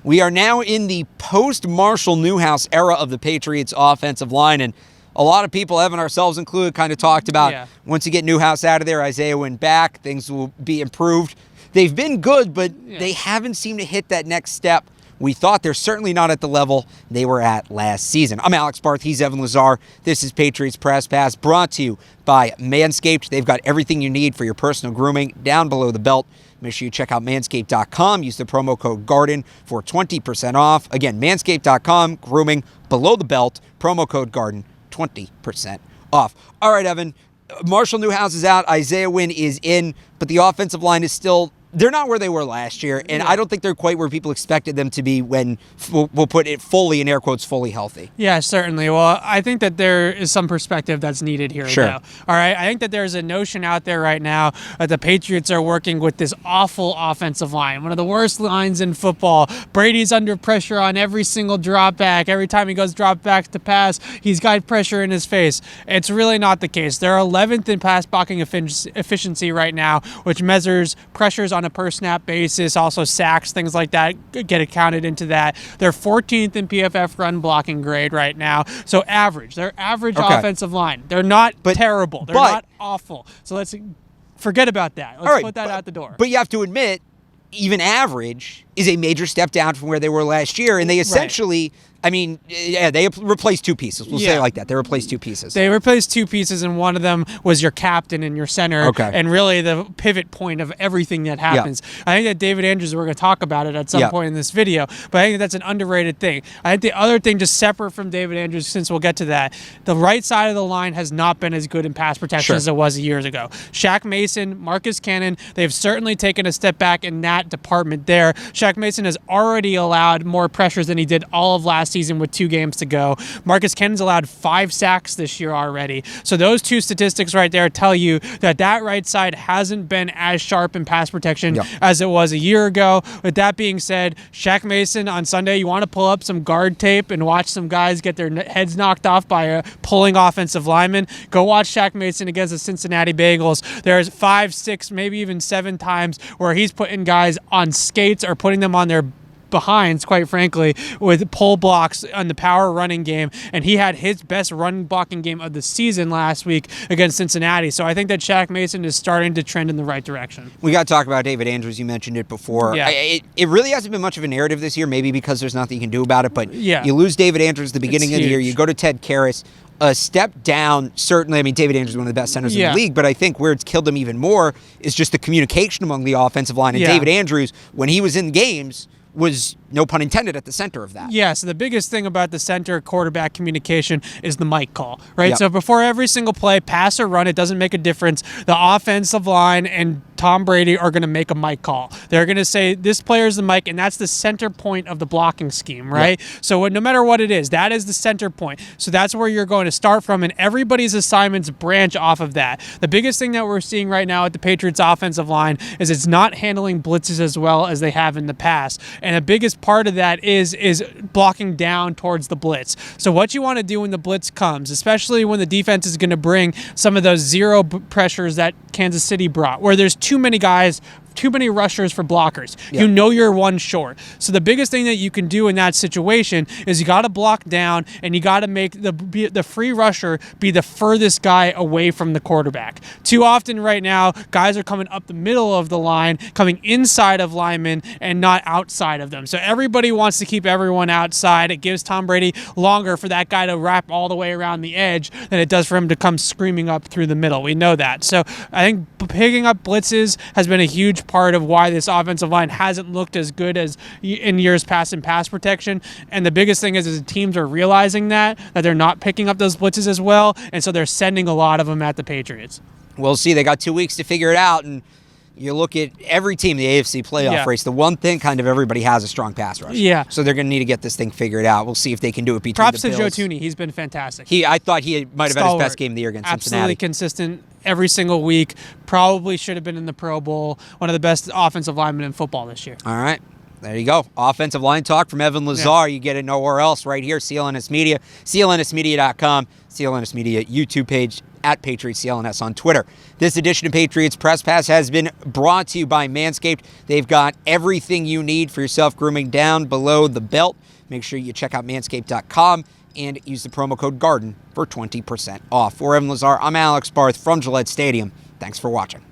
We are now in the post-Newhouse era of the Patriots offensive line, and a lot of people, Evan, ourselves included, kind of talked about once you get Newhouse out of there, Isaiah Wynn back, things will be improved. They've been good, but they haven't seemed to hit that next step. We thought they're certainly not at the level they were at last season. I'm Alex Barth. He's Evan Lazar. This is Patriots Press Pass, brought to you by Manscaped. They've got everything you need for your personal grooming down below the belt. Make sure you check out manscaped.com. Use the promo code GARDEN for 20% off. Again, manscaped.com, grooming below the belt, promo code GARDEN, 20% off. All right, Evan, Newhouse is out. Isaiah Wynn is in, but the offensive line is still... They're not where they were last year, and I don't think they're quite where people expected them to be when, we'll put it fully, in air quotes, fully healthy. Yeah, certainly. Well, I think that there is some perspective that's needed here. Sure. Though. All right, I think that there's a notion out there right now that the Patriots are working with this awful offensive line, one of the worst lines in football. Brady's under pressure on every single drop back. Every time he goes drop back to pass, he's got pressure in his face. It's really not the case. They're 11th in pass blocking efficiency right now, which measures pressures on a per snap basis, also sacks, things like that get accounted into that. They're 14th in PFF run blocking grade right now. So average. They're average offensive line. They're not terrible. They're not awful. So let's forget about that. Let's put that out the door. But you have to admit, even average is a major step down from where they were last year. And they essentially... I mean, they replaced two pieces. We'll say it like that. They replaced two pieces. They replaced two pieces, and one of them was your captain and your center, and really the pivot point of everything that happens. I think that David Andrews, we're going to talk about it at some point in this video, but I think that's an underrated thing. I think the other thing, just separate from David Andrews, since we'll get to that, the right side of the line has not been as good in pass protection as it was years ago. Shaq Mason, Marcus Cannon, they've certainly taken a step back in that department there. Shaq Mason has already allowed more pressures than he did all of last season with 2 games to go. Marcus Cannon's allowed 5 sacks this year already. So those two statistics right there tell you that that right side hasn't been as sharp in pass protection as it was a year ago. With that being said, Shaq Mason on Sunday, you want to pull up some guard tape and watch some guys get their heads knocked off by a pulling offensive lineman. Go watch Shaq Mason against the Cincinnati Bengals. There's 5, 6, maybe even 7 times where he's putting guys on skates or putting them on their behinds, quite frankly, with pull blocks on the power running game, and he had his best run blocking game of the season last week against Cincinnati. So I think that Shaq Mason is starting to trend in the right direction. We got to talk about David Andrews. You mentioned it before. It really hasn't been much of a narrative this year, maybe because there's nothing you can do about it, but you lose David Andrews at the beginning of the year. You go to Ted Karras. A step down, certainly. I mean, David Andrews is one of the best centers in the league, but I think where it's killed him even more is just the communication among the offensive line. And David Andrews, when he was in games, was, no pun intended, at the center of that. Yeah, so the biggest thing about the center quarterback communication is the mic call, right? So before every single play, pass or run, it doesn't make a difference. The offensive line and Tom Brady are going to make a mic call. They're going to say, this player is the mic, and that's the center point of the blocking scheme, right? So no matter what it is, that is the center point. So that's where you're going to start from, and everybody's assignments branch off of that. The biggest thing that we're seeing right now at the Patriots offensive line is it's not handling blitzes as well as they have in the past. And the biggest part of that is blocking down towards the blitz. So what you want to do when the blitz comes, especially when the defense is going to bring some of those zero pressures that Kansas City brought, where there's too many guys, too many rushers for blockers. You know you're one short. So the biggest thing that you can do in that situation is you got to block down, and you got to make the free rusher be the furthest guy away from the quarterback. Too often right now, guys are coming up the middle of the line, coming inside of linemen and not outside of them. So everybody wants to keep everyone outside. It gives Tom Brady longer for that guy to wrap all the way around the edge than it does for him to come screaming up through the middle. We know that. So I think picking up blitzes has been a huge part of why this offensive line hasn't looked as good as in years past in pass protection. And the biggest thing is the teams are realizing that they're not picking up those blitzes as well, and so they're sending a lot of them at the Patriots. We'll see. They got 2 weeks to figure it out, and you look at every team in the AFC playoff race, the one thing kind of everybody has a strong pass rush. So they're going to need to get this thing figured out. We'll see if they can do it between Props the to Bills. Joe Tooney. He's been fantastic. I thought he might have had his best game of the year against Cincinnati. Absolutely consistent every single week. Probably should have been in the Pro Bowl. One of the best offensive linemen in football this year. All right. There you go. Offensive line talk from Evan Lazar. Yeah. You get it nowhere else. Right here, CLNS Media, CLNSmedia.com, CLNS Media YouTube page, at Patriots CLNS on Twitter. This edition of Patriots Press Pass has been brought to you by Manscaped. They've got everything you need for your self-grooming down below the belt. Make sure you check out manscaped.com and use the promo code GARDEN for 20% off. For Evan Lazar, I'm Alex Barth from Gillette Stadium. Thanks for watching.